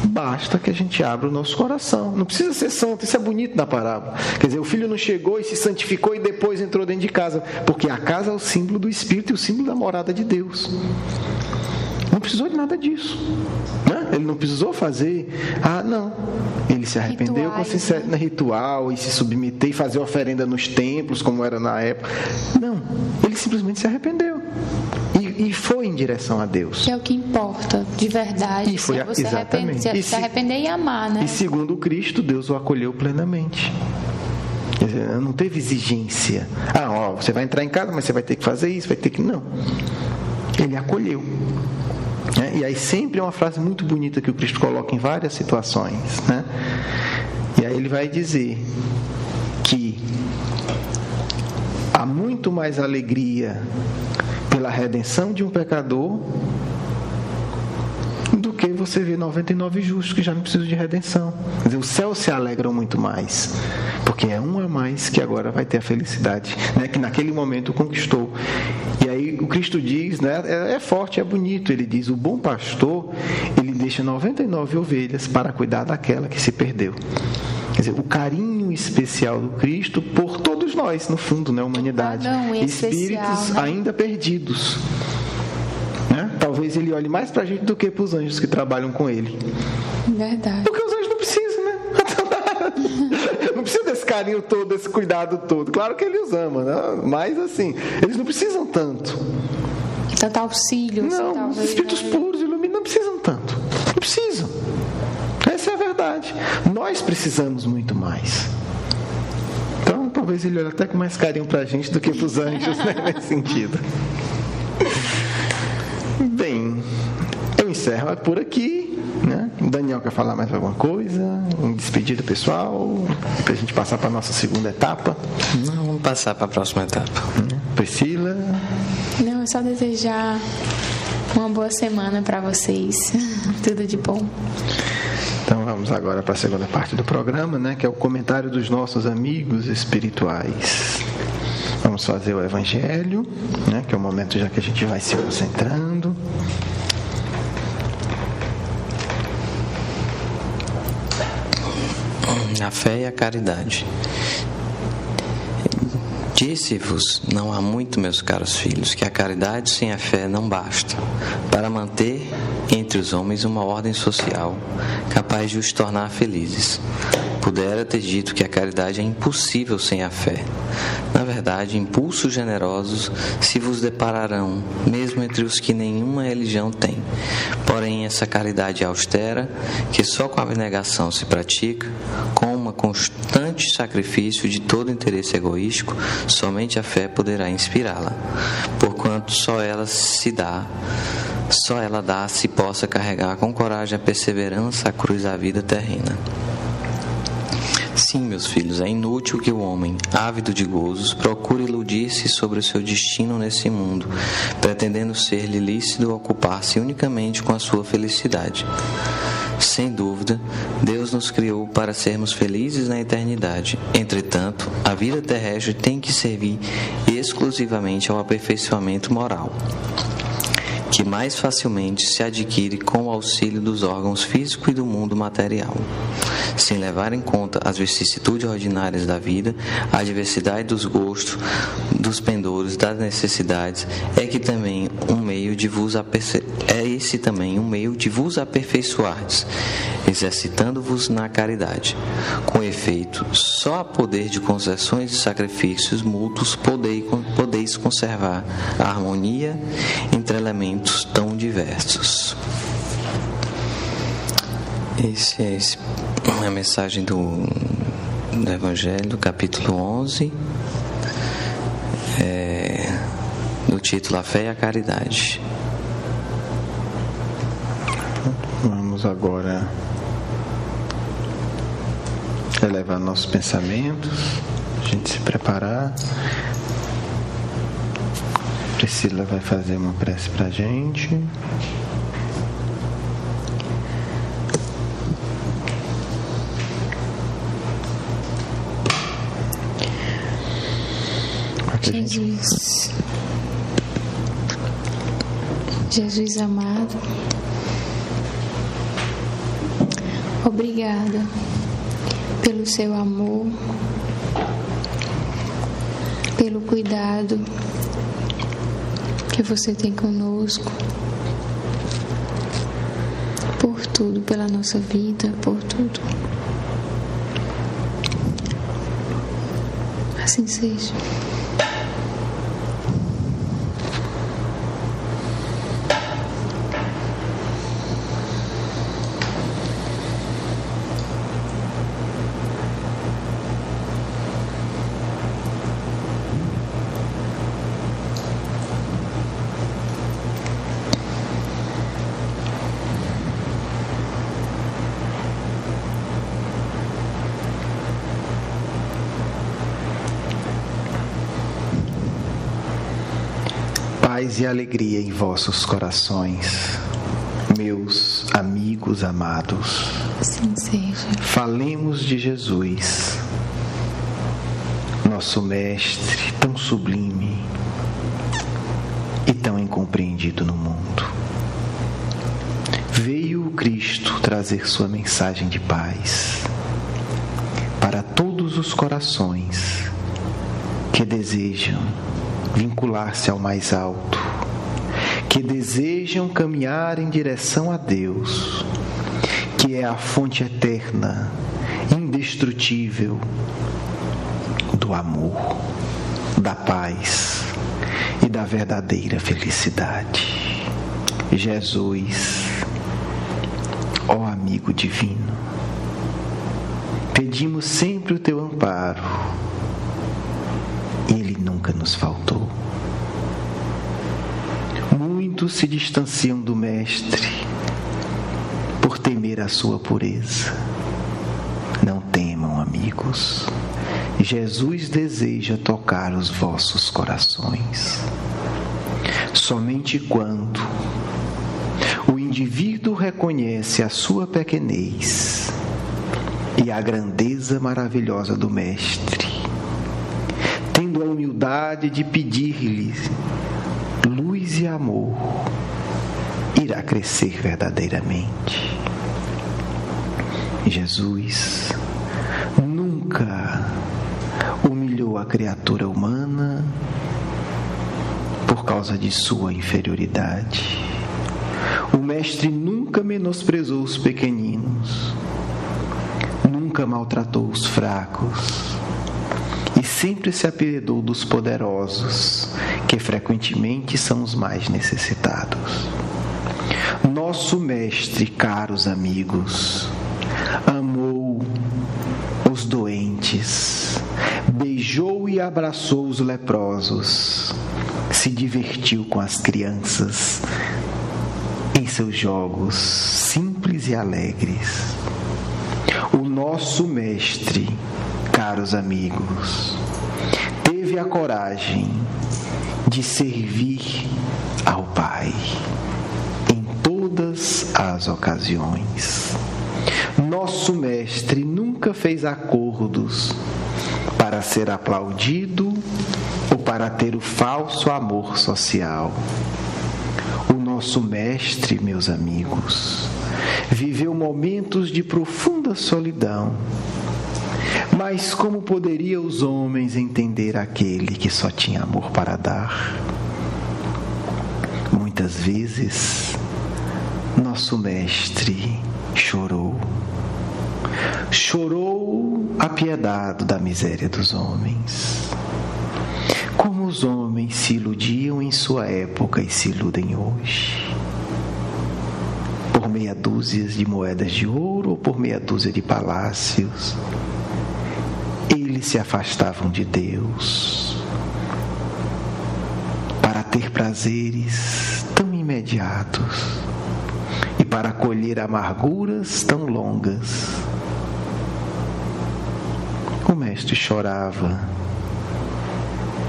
Basta que a gente abra o nosso coração. Não precisa ser santo, isso é bonito na parábola. Quer dizer, o filho não chegou e se santificou e depois entrou dentro de casa, porque a casa é o símbolo do Espírito e o símbolo da morada de Deus. Não precisou de nada disso, né? Ele não precisou fazer, não. Ele se arrependeu com sinceridade, ritual, e se submeter e fazer oferenda nos templos, como era na época. Não, ele simplesmente se arrependeu. E foi em direção a Deus. Que é o que importa, de verdade. E foi, você exatamente. Se arrepender e amar, né? E segundo Cristo, Deus o acolheu plenamente. Quer dizer, não teve exigência. Você vai entrar em casa, mas você vai ter que fazer isso, vai ter que... Não. Ele acolheu. E aí sempre é uma frase muito bonita que o Cristo coloca em várias situações, né? E aí ele vai dizer que há muito mais alegria pela redenção de um pecador do que você ver 99 justos que já não precisam de redenção. Quer dizer, os céus se alegram muito mais, porque é um a mais que agora vai ter a felicidade, né? Que naquele momento conquistou. E aí o Cristo diz, né? É forte, é bonito. Ele diz: o bom pastor, ele deixa 99 ovelhas para cuidar daquela que se perdeu. Quer dizer, o carinho especial do Cristo por todos nós, no fundo, né? Humanidade. Espíritos, né? Ainda perdidos. Né? Talvez ele olhe mais pra gente do que para os anjos que trabalham com ele. Verdade. Porque os anjos não precisam, né? Não precisa desse carinho todo, desse cuidado todo. Claro que ele os ama, né? Mas assim, eles não precisam tanto. Tanto auxílio. Não, talvez, os espíritos puros, iluminados, não precisam tanto. Não precisam. Essa é a verdade. Nós precisamos muito mais. Então, talvez ele olhe até com mais carinho pra gente do que pros anjos, né? Nesse sentido. Bem, eu encerro por aqui, né? O Daniel quer falar mais alguma coisa? Um despedido pessoal? Pra gente passar para nossa segunda etapa? Não, vamos passar para a próxima etapa. Priscila? Não, é só desejar uma boa semana para vocês. Tudo de bom. Então vamos agora para a segunda parte do programa, né, que é o comentário dos nossos amigos espirituais. Vamos fazer o Evangelho, né, que é o momento já que a gente vai se concentrando. A fé e a caridade. Disse-vos, não há muito, meus caros filhos, que a caridade sem a fé não basta para manter entre os homens uma ordem social capaz de os tornar felizes. Pudera ter dito que a caridade é impossível sem a fé. Na verdade, impulsos generosos se vos depararão, mesmo entre os que nenhuma religião tem. Porém, essa caridade austera, que só com a abnegação se pratica, com uma constante sacrifício de todo interesse egoístico, somente a fé poderá inspirá-la, porquanto só ela dá se possa carregar com coragem a perseverança, a cruz da vida terrena. Sim, meus filhos, é inútil que o homem, ávido de gozos, procure iludir-se sobre o seu destino nesse mundo, pretendendo ser-lhe lícito ocupar-se unicamente com a sua felicidade. Sem dúvida, Deus nos criou para sermos felizes na eternidade. Entretanto, a vida terrestre tem que servir exclusivamente ao aperfeiçoamento moral, que mais facilmente se adquire com o auxílio dos órgãos físicos e do mundo material. Sem levar em conta as vicissitudes ordinárias da vida, a diversidade dos gostos, dos pendores, das necessidades, esse também um meio de vos aperfeiçoardes, exercitando-vos na caridade. Com efeito, só a poder de concessões e sacrifícios mútuos podeis conservar a harmonia entre elementos tão diversos. Essa é a mensagem do Evangelho, do capítulo 11, do título A Fé e a Caridade. Vamos agora elevar nossos pensamentos, a gente se preparar. Priscila vai fazer uma prece para a gente. Jesus amado, obrigada pelo seu amor, pelo cuidado que você tem conosco, por tudo, pela nossa vida, por tudo. Assim seja. Paz e alegria em vossos corações, meus amigos amados. Assim seja. Falemos de Jesus, nosso Mestre tão sublime e tão incompreendido no mundo. Veio o Cristo trazer sua mensagem de paz para todos os corações que desejam vincular-se ao mais alto, que desejam caminhar em direção a Deus, que é a fonte eterna, indestrutível do amor, da paz e da verdadeira felicidade. Jesus, ó amigo divino, pedimos sempre o teu amparo, e ele nunca nos faltou. Muitos se distanciam do Mestre por temer a sua pureza. Não temam, amigos. Jesus deseja tocar os vossos corações. Somente quando o indivíduo reconhece a sua pequenez e a grandeza maravilhosa do Mestre, tendo a humildade de pedir-lhe luz e amor, irá crescer verdadeiramente. Jesus nunca humilhou a criatura humana por causa de sua inferioridade. O Mestre nunca menosprezou os pequeninos, nunca maltratou os fracos, e sempre se apiedou dos poderosos, que frequentemente são os mais necessitados. Nosso Mestre, caros amigos, amou os doentes, beijou e abraçou os leprosos, se divertiu com as crianças em seus jogos simples e alegres. O nosso Mestre, caros amigos, teve a coragem de servir ao Pai em todas as ocasiões. Nosso Mestre nunca fez acordos para ser aplaudido ou para ter o falso amor social. O nosso mestre, meus amigos, viveu momentos de profunda solidão. Mas como poderiam os homens entender aquele que só tinha amor para dar? Muitas vezes, nosso mestre chorou. Chorou apiedado da miséria dos homens. Como os homens se iludiam em sua época e se iludem hoje. Por meia dúzia de moedas de ouro ou por meia dúzia de palácios, eles se afastavam de Deus para ter prazeres tão imediatos e para colher amarguras tão longas. O mestre chorava,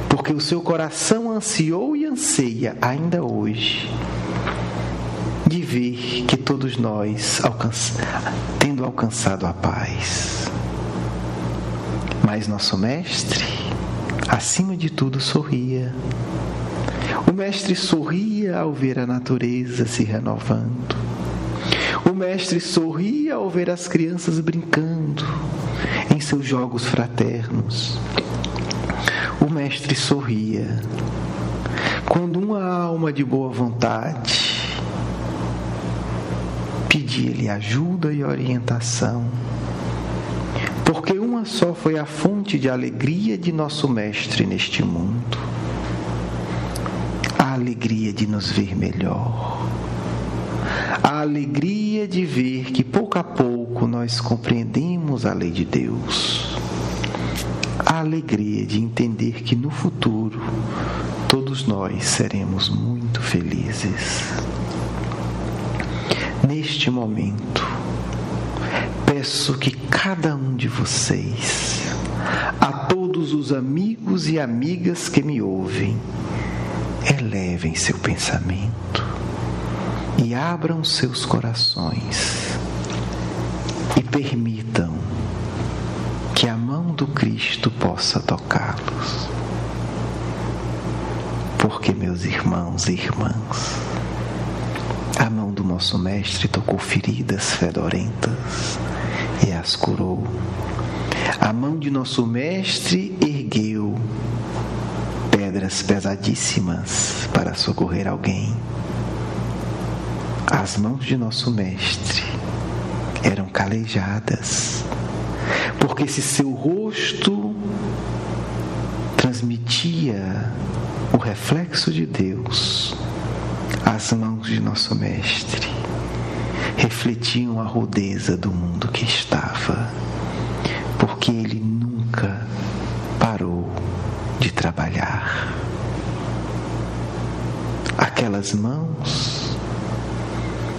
porque o seu coração ansiou e anseia ainda hoje de ver que todos nós tendo alcançado a paz. Mas nosso mestre, acima de tudo, sorria. O mestre sorria ao ver a natureza se renovando. O mestre sorria ao ver as crianças brincando em seus jogos fraternos. O mestre sorria quando uma alma de boa vontade pedia-lhe ajuda e orientação. Porque uma só foi a fonte de alegria de nosso mestre neste mundo. A alegria de nos ver melhor. A alegria de ver que pouco a pouco nós compreendemos a lei de Deus. A alegria de entender que no futuro todos nós seremos muito felizes. Neste momento, peço que cada um de vocês, a todos os amigos e amigas que me ouvem, elevem seu pensamento e abram seus corações e permitam que a mão do Cristo possa tocá-los. Porque, meus irmãos e irmãs, a mão do nosso Mestre tocou feridas fedorentas e as curou. A mão de nosso Mestre ergueu pedras pesadíssimas para socorrer alguém. As mãos de nosso Mestre eram calejadas, porque se seu rosto transmitia o reflexo de Deus, as mãos de nosso Mestre refletiam a rudeza do mundo que estava, porque ele nunca parou de trabalhar. Aquelas mãos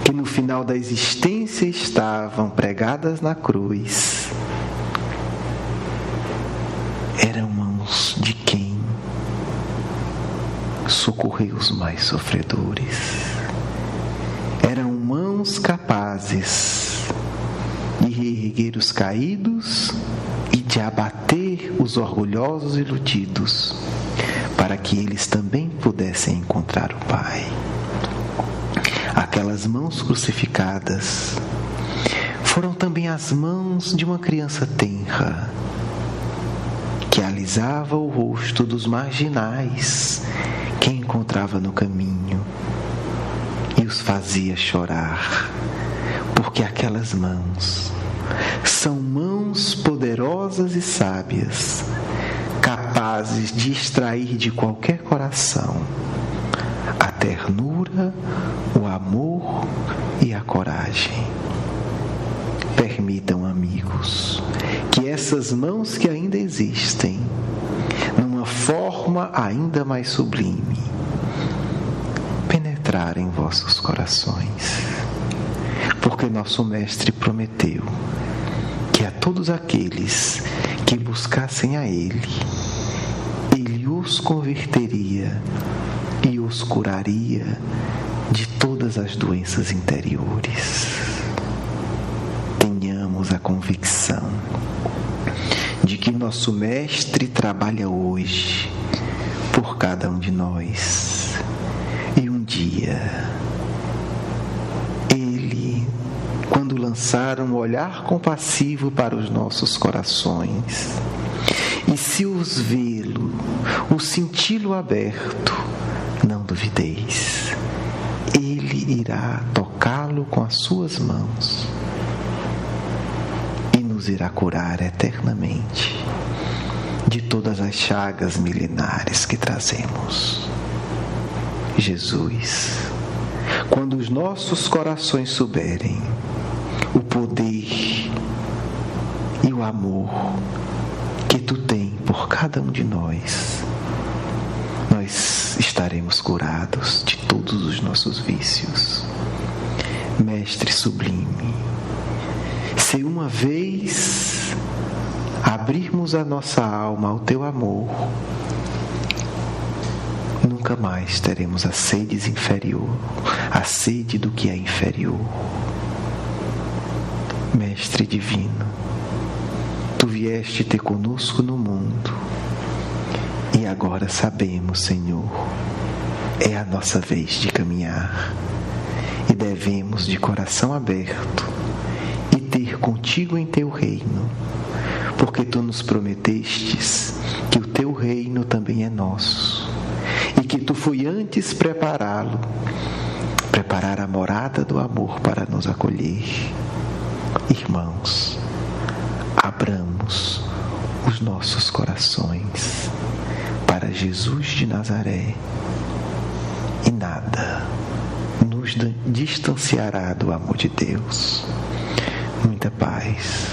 que no final da existência estavam pregadas na cruz eram mãos de quem socorreu os mais sofredores. Eram mãos capazes de reerguer os caídos e de abater os orgulhosos e iludidos, para que eles também pudessem encontrar o Pai. Aquelas mãos crucificadas foram também as mãos de uma criança tenra, que alisava o rosto dos marginais que encontrava no caminho e os fazia chorar, porque aquelas mãos são mãos poderosas e sábias, capazes de extrair de qualquer coração a ternura, o amor e a coragem. Permitam, amigos, que essas mãos que ainda existem, numa forma ainda mais sublime, penetrarem em vossos corações, porque nosso Mestre prometeu que a todos aqueles que buscassem a Ele, Ele os converteria e os curaria de todas as doenças interiores. Tenhamos a convicção de que nosso Mestre trabalha hoje por cada um de nós, e um dia dia, Ele, quando lançar um olhar compassivo para os nossos corações, e se os vê-lo, o senti-lo aberto, não duvideis, Ele irá tocá-lo com as suas mãos e nos irá curar eternamente de todas as chagas milenares que trazemos. Jesus, quando os nossos corações souberem o poder e o amor que Tu tens por cada um de nós, nós estaremos curados de todos os nossos vícios. Mestre sublime, se uma vez abrirmos a nossa alma ao Teu amor, nunca mais teremos a sede inferior, a sede do que é inferior. Mestre divino, Tu vieste ter conosco no mundo, e agora sabemos, Senhor, é a nossa vez de caminhar, e devemos de coração aberto e ter contigo em Teu reino, porque Tu nos prometestes que o Teu reino também é nosso, e que Tu foi antes preparar a morada do amor para nos acolher. Irmãos, abramos os nossos corações para Jesus de Nazaré, e nada nos distanciará do amor de Deus. Muita paz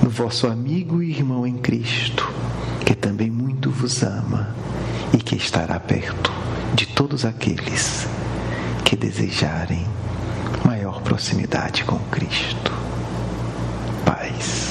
no vosso amigo e irmão em Cristo, que também muito vos ama e que estará perto de todos aqueles que desejarem maior proximidade com Cristo. Paz.